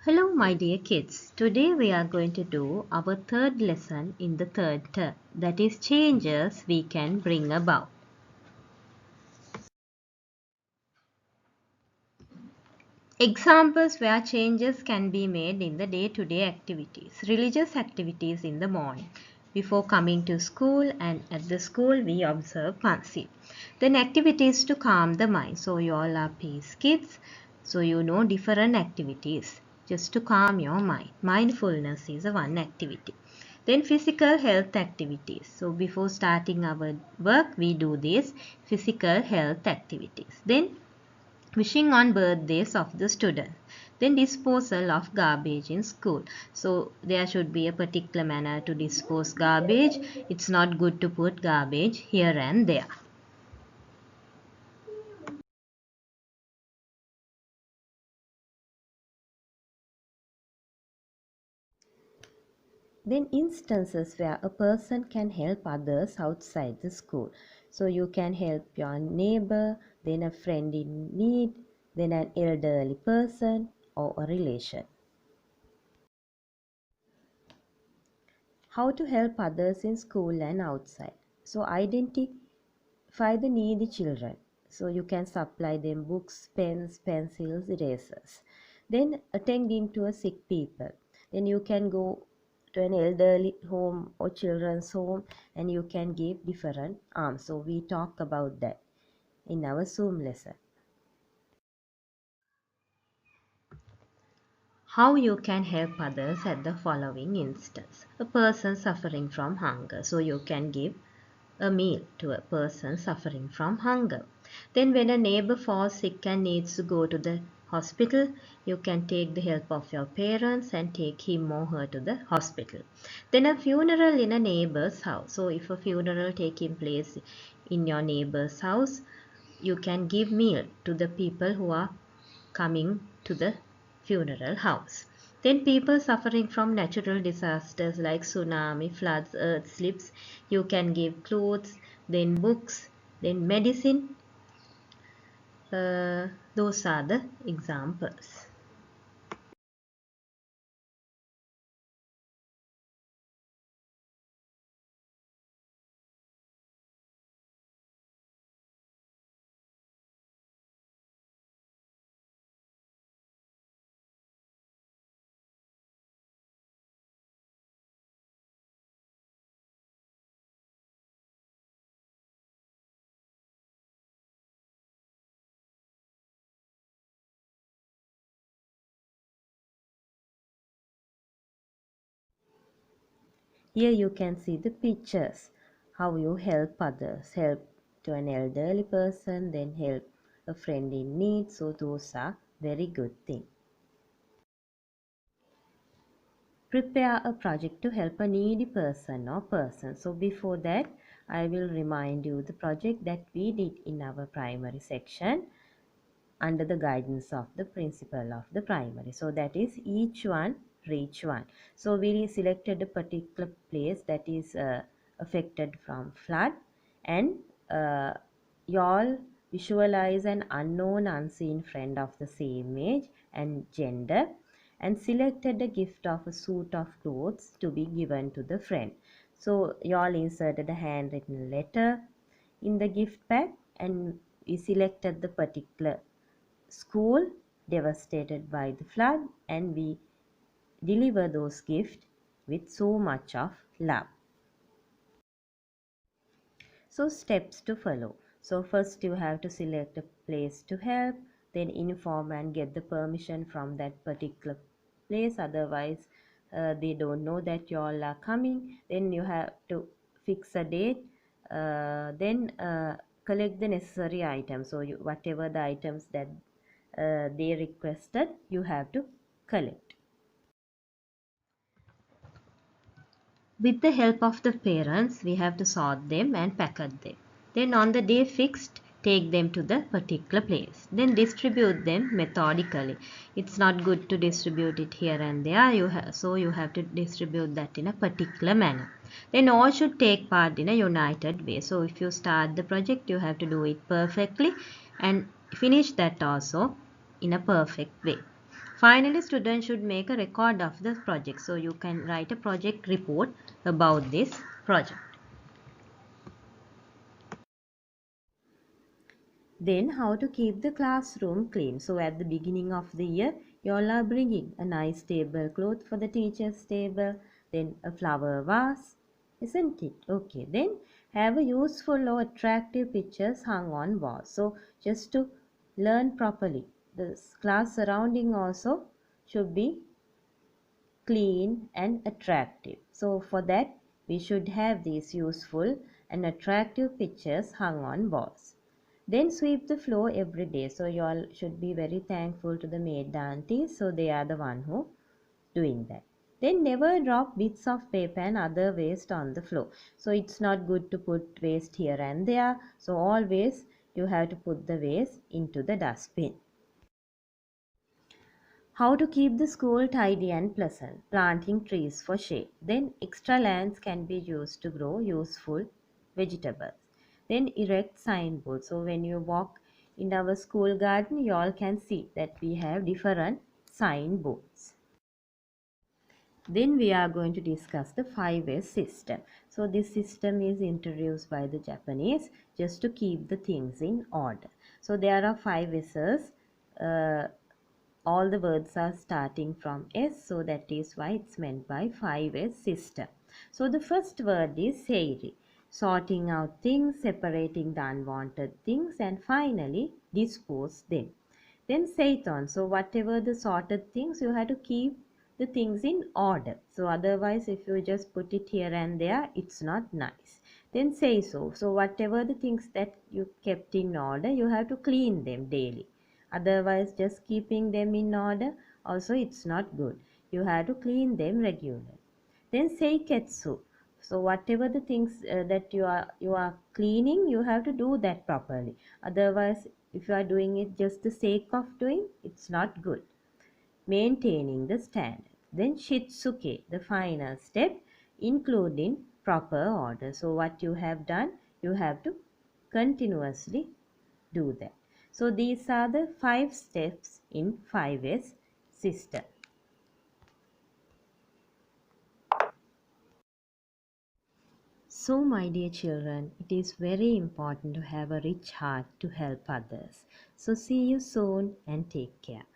Hello my dear kids, today we are going to do our third lesson in the third term, that is changes we can bring about. Examples where changes can be made in the day-to-day activities. Religious activities in the morning. Before coming to school and at the school we observe Pansi. Then activities to calm the mind. So you all are peace kids. So you know different activities just to calm your mind. Mindfulness is a one activity. Then physical health activities. So before starting our work we do these physical health activities. Then wishing on birthdays of the student, then disposal of garbage in school. So there should be a particular manner to dispose garbage. It's not good to put garbage here and there. Then instances where a person can help others outside the school. So you can help your neighbor, then a friend in need, then an elderly person or a relation. How to help others in school and outside. So identify the needy children. So you can supply them books, pens, pencils, erasers. Then attending to a sick people. Then you can go to an elderly home or children's home and you can give different arms. So we talk about that in our Zoom lesson. How you can help others at the following instance. A person suffering from hunger. So you can give a meal to a person suffering from hunger. Then when a neighbor falls sick and needs to go to the hospital, you can take the help of your parents and take him or her to the hospital. Then a funeral in a neighbor's house. So if a funeral taking place in your neighbor's house, you can give meal to the people who are coming to the funeral house. Then people suffering from natural disasters like tsunami, floods, earth slips, you can give clothes, then books, then medicine. Those are the examples. Here you can see the pictures, how you help others, help to an elderly person, then help a friend in need. So those are very good things. Prepare a project to help a needy person or person. So before that, I will remind you the project that we did in our primary section under the guidance of the principal of the primary. So that is each one reach one. So we selected a particular place that is affected from flood, and you all visualize an unknown unseen friend of the same age and gender, and selected a gift of a suit of clothes to be given to the friend. So you all inserted a handwritten letter in the gift pack, and we selected the particular school devastated by the flood, and we deliver those gifts with so much of love. So steps to follow. So first you have to select a place to help, then inform and get the permission from that particular place. Otherwise, they don't know that you all are coming. Then you have to fix a date. Then collect the necessary items. So whatever the items that they requested, you have to collect. With the help of the parents, we have to sort them and packet them. Then on the day fixed, take them to the particular place. Then distribute them methodically. It's not good to distribute it here and there. So you have to distribute that in a particular manner. Then all should take part in a united way. So if you start the project, you have to do it perfectly and finish that also in a perfect way. Finally, students should make a record of the project. So you can write a project report about this project. Then how to keep the classroom clean. So at the beginning of the year, you all are bringing a nice tablecloth for the teacher's table, then a flower vase, isn't it? Okay, then have a useful or attractive pictures hung on walls. So just to learn properly, the class surrounding also should be clean and attractive. So for that, we should have these useful and attractive pictures hung on walls. Then sweep the floor every day. So you all should be very thankful to the maid aunties. So they are the one who doing that. Then never drop bits of paper and other waste on the floor. So it's not good to put waste here and there. So always you have to put the waste into the dustbin. How to keep the school tidy and pleasant. Planting trees for shade. Then extra lands can be used to grow useful vegetables. Then erect signboards. So when you walk in our school garden, you all can see that we have different signboards. Then we are going to discuss the 5S system. So this system is introduced by the Japanese just to keep the things in order. So there are 5 S's. All the words are starting from S, so that is why it's meant by 5S system. So the first word is seiri, sorting out things, separating the unwanted things, and finally dispose them. Then seiton, so whatever the sorted things, you have to keep the things in order. So otherwise if you just put it here and there, it's not nice. Then seiso, so whatever the things that you kept in order, you have to clean them daily. Otherwise just keeping them in order also it's not good. You have to clean them regularly. Then seiketsu, so whatever the things that you are cleaning, you have to do that properly. Otherwise if you are doing it just the sake of doing, it's not good. Maintaining the standard. Then shitsuke, the final step, including proper order. So what you have done, you have to continuously do that. So these are the 5 steps in 5S system. So my dear children, it is very important to have a rich heart to help others. So see you soon and take care.